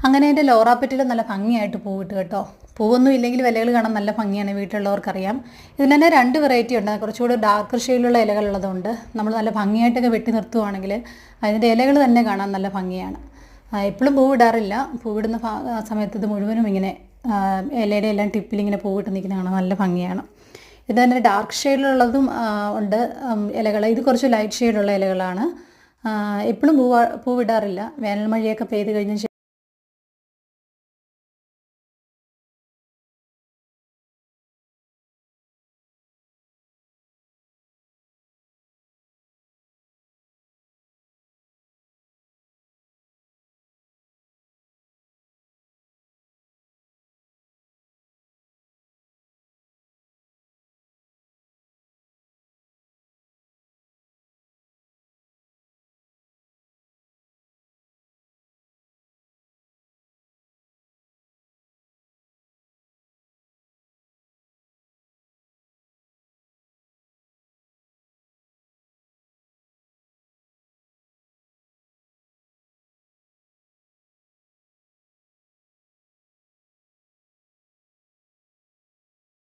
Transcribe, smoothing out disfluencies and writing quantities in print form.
അങ്ങനെ എൻ്റെ ലോറാപ്പെറ്റിൽ നല്ല ഭംഗിയായിട്ട് പൂവിട്ട് കേട്ടോ. പൂവൊന്നും ഇല്ലെങ്കിൽ ഇലകൾ കാണാൻ നല്ല ഭംഗിയാണ്, വീട്ടിലുള്ളവർക്കറിയാം. ഇതിന് തന്നെ 2 വെറൈറ്റി ഉണ്ട്. കുറച്ചുകൂടി ഡാർക്ക് ഷെയ്ഡിലുള്ള ഇലകളുള്ളതുകൊണ്ട് നമ്മൾ നല്ല ഭംഗിയായിട്ടൊക്കെ വെട്ടി നിർത്തുവാണെങ്കിൽ അതിൻ്റെ ഇലകൾ തന്നെ കാണാൻ നല്ല ഭംഗിയാണ്. എപ്പോഴും പൂവിടാറില്ല. പൂവിടുന്ന സമയത്ത് ഇത് മുഴുവനും ഇങ്ങനെ ഇലയുടെ എല്ലാം ടിപ്പിലിങ്ങനെ പൂവിട്ട് നിൽക്കുന്ന കാണാൻ നല്ല ഭംഗിയാണ്. ഇത് തന്നെ ഡാർക്ക് ഷെയ്ഡിലുള്ളതും ഉണ്ട് ഇലകൾ. ഇത് കുറച്ച് ലൈറ്റ് ഷെയ്ഡുള്ള ഇലകളാണ്. എപ്പോഴും പൂവിടാറില്ല. വേനൽ മഴയൊക്കെ പെയ്ത് കഴിഞ്ഞ